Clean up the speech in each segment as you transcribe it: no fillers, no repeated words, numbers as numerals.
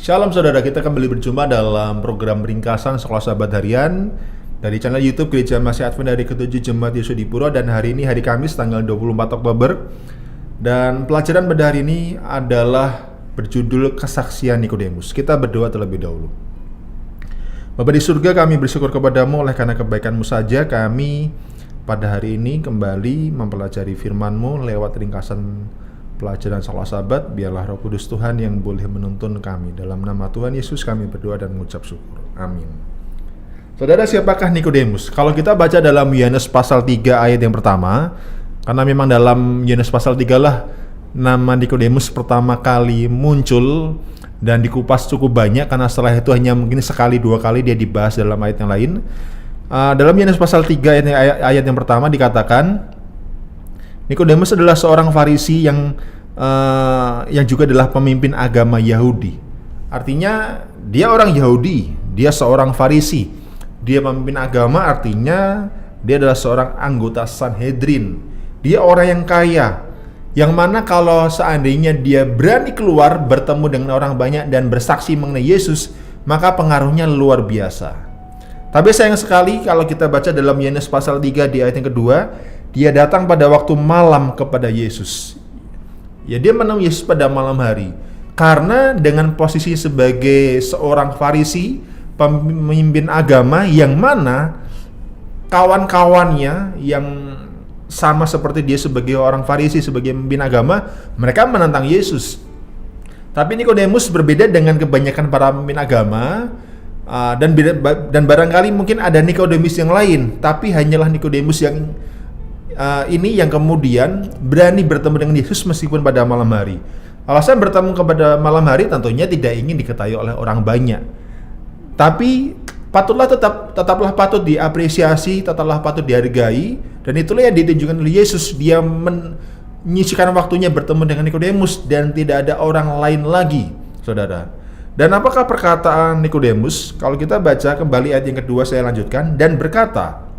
Shalom saudara, kita kembali berjumpa dalam program ringkasan Sekolah Sahabat Harian dari channel YouTube Gereja Masih Advent dari ke-7 Jemaat Yesus di Puro. Dan hari ini hari Kamis tanggal 24 Oktober. Dan pelajaran pada hari ini adalah berjudul Kesaksian Nikodemus. Kita berdoa terlebih dahulu. Bapa di surga, kami bersyukur kepadamu oleh karena kebaikan-Mu saja kami pada hari ini kembali mempelajari firman-Mu lewat ringkasan pelajaran Sekolah Sahabat. Biarlah Roh Kudus Tuhan yang boleh menuntun kami. Dalam nama Tuhan Yesus kami berdoa dan mengucap syukur. Amin. Saudara, siapakah Nikodemus? Kalau kita baca dalam Yohanes pasal 3 ayat yang pertama, karena memang dalam Yohanes pasal 3 lah nama Nikodemus pertama kali muncul dan dikupas cukup banyak, karena setelah itu hanya mungkin sekali dua kali dia dibahas dalam ayat yang lain. Dalam Yohanes pasal 3 ayat yang pertama dikatakan Nikodemus adalah seorang Farisi yang juga adalah pemimpin agama Yahudi. Artinya dia orang Yahudi, dia seorang Farisi. Dia pemimpin agama, artinya dia adalah seorang anggota Sanhedrin. Dia orang yang kaya, yang mana kalau seandainya dia berani keluar bertemu dengan orang banyak dan bersaksi mengenai Yesus, maka pengaruhnya luar biasa. Tapi sayang sekali kalau kita baca dalam Yohanes pasal 3 di ayat yang kedua, dia datang pada waktu malam kepada Yesus. Ya, dia menemui Yesus pada malam hari. Karena dengan posisi sebagai seorang Farisi, pemimpin agama, yang mana kawan-kawannya yang sama seperti dia sebagai orang Farisi, sebagai pemimpin agama, mereka menentang Yesus. Tapi Nikodemus berbeda dengan kebanyakan para pemimpin agama, dan barangkali mungkin ada Nikodemus yang lain, tapi hanyalah Nikodemus yang ini yang kemudian berani bertemu dengan Yesus meskipun pada malam hari. Alasan bertemu kepada malam hari tentunya tidak ingin diketahui oleh orang banyak. Tapi tetaplah patut diapresiasi, tetaplah patut dihargai, dan itulah yang ditunjukkan oleh Yesus. Dia menyisihkan waktunya bertemu dengan Nikodemus dan tidak ada orang lain lagi, saudara. Dan apakah perkataan Nikodemus? Kalau kita baca kembali ayat yang kedua, saya lanjutkan, dan berkata,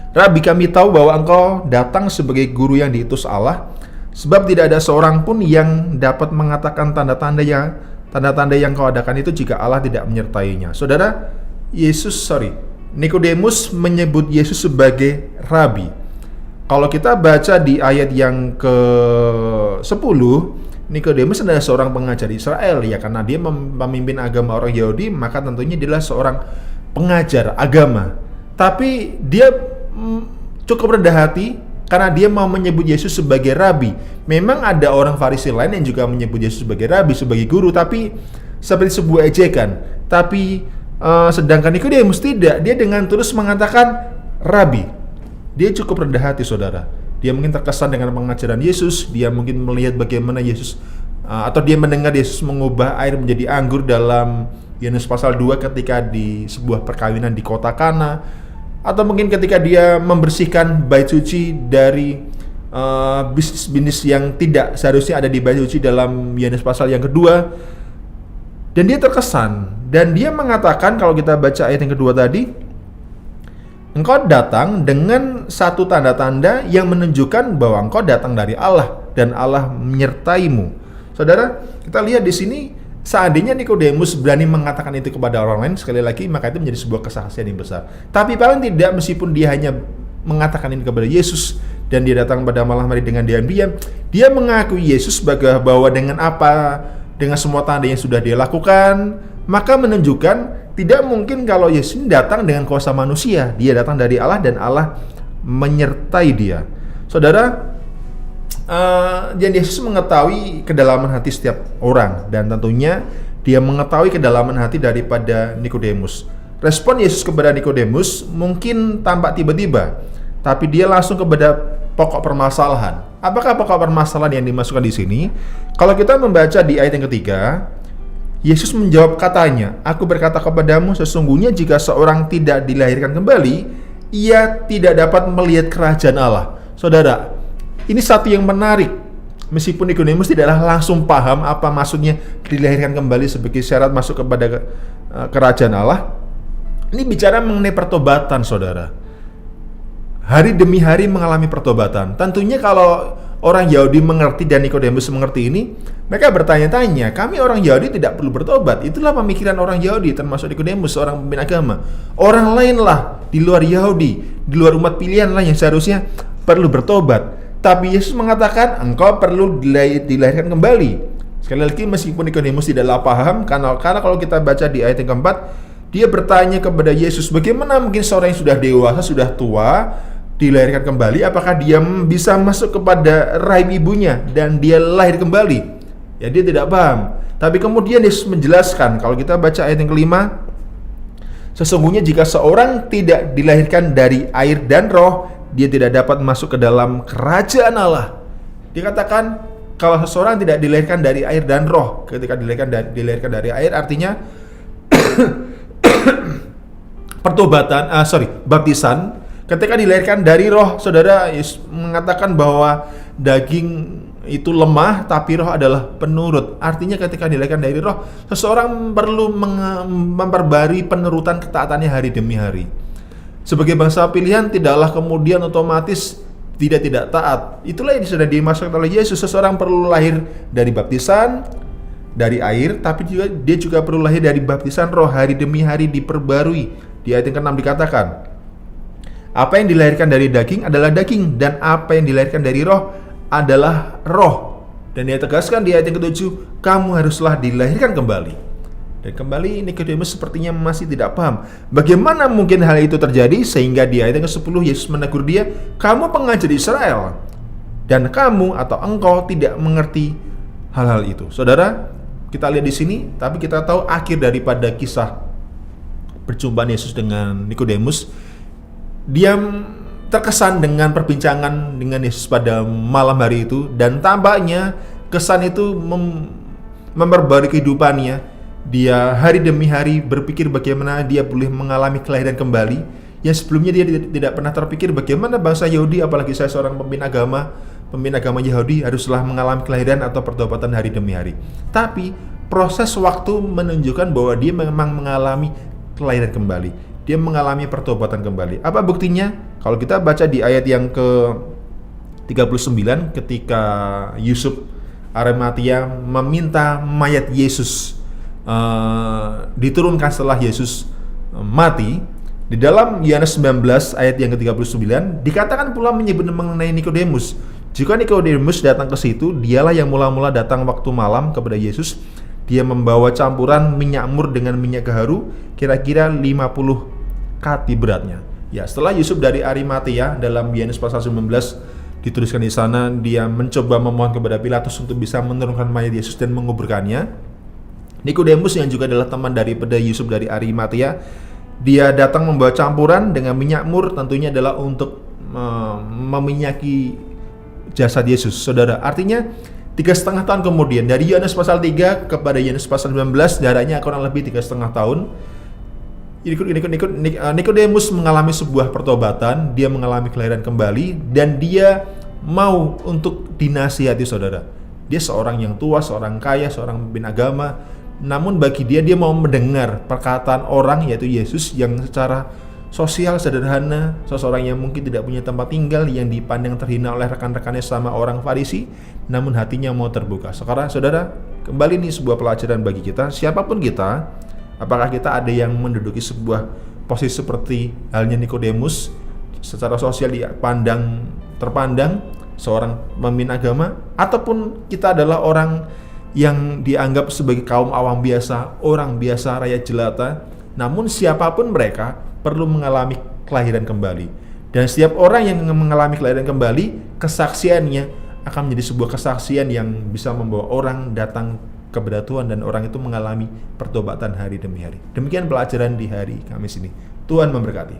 Rabi, kami tahu bahwa engkau datang sebagai guru yang diutus Allah, sebab tidak ada seorang pun yang dapat mengatakan tanda-tanda yang kau adakan itu jika Allah tidak menyertainya. Saudara, Nikodemus menyebut Yesus sebagai Rabi. Kalau kita baca di ayat yang ke-10, Nikodemus adalah seorang pengajar Israel, ya, karena dia memimpin agama orang Yahudi, maka tentunya dia adalah seorang pengajar agama. Tapi dia cukup rendah hati karena dia mau menyebut Yesus sebagai Rabi. Memang ada orang Farisi lain yang juga menyebut Yesus sebagai Rabi, sebagai guru, tapi seperti sebuah ejekan. Tapi sedangkan Nikodemus tidak, dia dengan tulus mengatakan Rabi. Dia cukup rendah hati, saudara. Dia mungkin terkesan dengan pengajaran Yesus, dia mungkin melihat bagaimana Yesus atau dia mendengar Yesus mengubah air menjadi anggur dalam Yohanes pasal 2 ketika di sebuah perkawinan di kota Kana. Atau mungkin ketika dia membersihkan bait suci dari bisnis-bisnis yang tidak seharusnya ada di bait suci dalam Yohanes pasal yang kedua. Dan dia terkesan, dan dia mengatakan, kalau kita baca ayat yang kedua tadi, engkau datang dengan satu tanda-tanda yang menunjukkan bahwa engkau datang dari Allah dan Allah menyertaimu. Saudara, kita lihat di sini, seandainya Nikodemus berani mengatakan itu kepada orang lain, sekali lagi, maka itu menjadi sebuah kesaksian yang besar. Tapi paling tidak, meskipun dia hanya mengatakan ini kepada Yesus dan dia datang pada malam hari dengan diam-diam, dia mengakui Yesus bahwa dengan semua tanda yang sudah dia lakukan, maka menunjukkan tidak mungkin kalau Yesus ini datang dengan kuasa manusia. Dia datang dari Allah dan Allah menyertai dia. Saudara, dan Yesus mengetahui kedalaman hati setiap orang, dan tentunya dia mengetahui kedalaman hati daripada Nikodemus. Respon Yesus kepada Nikodemus mungkin tampak tiba-tiba, tapi dia langsung kepada pokok permasalahan. Apakah pokok permasalahan yang dimasukkan di sini? Kalau kita membaca di ayat yang ketiga, Yesus menjawab katanya, Aku berkata kepadamu, sesungguhnya jika seorang tidak dilahirkan kembali, ia tidak dapat melihat kerajaan Allah. Saudara, ini satu yang menarik. Meskipun Nikodemus tidaklah langsung paham apa maksudnya dilahirkan kembali sebagai syarat masuk kepada kerajaan Allah, ini bicara mengenai pertobatan, saudara. Hari demi hari mengalami pertobatan. Tentunya kalau orang Yahudi mengerti dan Nikodemus mengerti ini, mereka bertanya-tanya, kami orang Yahudi tidak perlu bertobat. Itulah pemikiran orang Yahudi, termasuk Nikodemus, seorang pemimpin agama. Orang lainlah di luar Yahudi, di luar umat pilihan lah yang seharusnya perlu bertobat. Tapi Yesus mengatakan, engkau perlu dilahirkan kembali. Sekali lagi, meskipun Nikodemus tidaklah paham, karena kalau kita baca di ayat yang keempat, dia bertanya kepada Yesus, bagaimana mungkin seorang yang sudah dewasa, sudah tua, dilahirkan kembali, apakah dia bisa masuk kepada rahim ibunya dan dia lahir kembali? Ya, dia tidak paham. Tapi kemudian Yesus menjelaskan, kalau kita baca ayat yang kelima, sesungguhnya jika seorang tidak dilahirkan dari air dan roh, dia tidak dapat masuk ke dalam kerajaan Allah. Dikatakan kalau seseorang tidak dilahirkan dari air dan roh, ketika dilahirkan dari air artinya baptisan. Ketika dilahirkan dari roh, saudara, Yesus mengatakan bahwa daging itu lemah, tapi roh adalah penurut. Artinya ketika dilahirkan dari roh, seseorang perlu memperbarui penurutan ketaatannya hari demi hari. Sebagai bangsa pilihan, tidaklah kemudian otomatis tidak taat. Itulah yang sudah dimaksudkan oleh Yesus. Seseorang perlu lahir dari baptisan, dari air, tapi dia juga perlu lahir dari baptisan roh, hari demi hari diperbarui. Di ayat yang ke-6 dikatakan, apa yang dilahirkan dari daging adalah daging, dan apa yang dilahirkan dari roh adalah roh. Dan dia tegaskan di ayat yang ke-7, kamu haruslah dilahirkan kembali. Dan kembali Nikodemus sepertinya masih tidak paham bagaimana mungkin hal itu terjadi, sehingga di ayat yang ke-10 Yesus menegur dia, kamu pengajar Israel dan kamu atau engkau tidak mengerti hal-hal itu. Saudara, kita lihat di sini, tapi kita tahu akhir daripada kisah perjumpaan Yesus dengan Nikodemus. Dia terkesan dengan perbincangan dengan Yesus pada malam hari itu, dan tampaknya kesan itu memperbarui kehidupannya. Dia hari demi hari berpikir bagaimana dia boleh mengalami kelahiran kembali yang sebelumnya dia tidak pernah terpikir bagaimana bangsa Yahudi, apalagi saya seorang pemimpin agama Yahudi, haruslah mengalami kelahiran atau pertobatan hari demi hari. Tapi proses waktu menunjukkan bahwa dia memang mengalami kelahiran kembali. Dia mengalami pertobatan kembali. Apa buktinya? Kalau kita baca di ayat yang ke-39, ketika Yusuf Arimatia meminta mayat Yesus diturunkan setelah Yesus mati, di dalam Yohanes 19 ayat yang ke-39 dikatakan pula menyebut mengenai Nikodemus. Jika Nikodemus datang ke situ, dialah yang mula-mula datang waktu malam kepada Yesus. Dia membawa campuran minyak mur dengan minyak gaharu, kira-kira 50 kati beratnya. Ya, setelah Yusuf dari Arimatia, dalam Yohanes pasal 19 dituliskan di sana, dia mencoba memohon kepada Pilatus untuk bisa menurunkan mayat Yesus dan menguburkannya. Nikodemus yang juga adalah teman daripada Yusuf dari Arimatia, dia datang membawa campuran dengan minyak mur, tentunya adalah untuk meminyaki jasad Yesus. Saudara, artinya 3,5 tahun kemudian, dari Yohanes pasal 3 kepada Yohanes pasal 19, jaraknya kurang lebih 3,5 tahun. Nikodemus mengalami sebuah pertobatan, dia mengalami kelahiran kembali, dan dia mau untuk dinasihati. Saudara, dia seorang yang tua, seorang kaya, seorang pemimpin agama, namun bagi dia mau mendengar perkataan orang, yaitu Yesus, yang secara sosial sederhana, seseorang yang mungkin tidak punya tempat tinggal, yang dipandang terhina oleh rekan-rekannya sama orang Farisi, namun hatinya mau terbuka. Sekarang saudara, kembali ini sebuah pelajaran bagi kita, siapapun kita. Apakah kita ada yang menduduki sebuah posisi seperti halnya Nikodemus, secara sosial terpandang seorang pemimpin agama, ataupun kita adalah orang yang dianggap sebagai kaum awam biasa, orang biasa, rakyat jelata, namun siapapun mereka perlu mengalami kelahiran kembali. Dan setiap orang yang mengalami kelahiran kembali, kesaksiannya akan menjadi sebuah kesaksian yang bisa membawa orang datang kepada Tuhan, dan orang itu mengalami pertobatan hari demi hari. Demikian pelajaran di hari Kamis ini. Tuhan memberkati.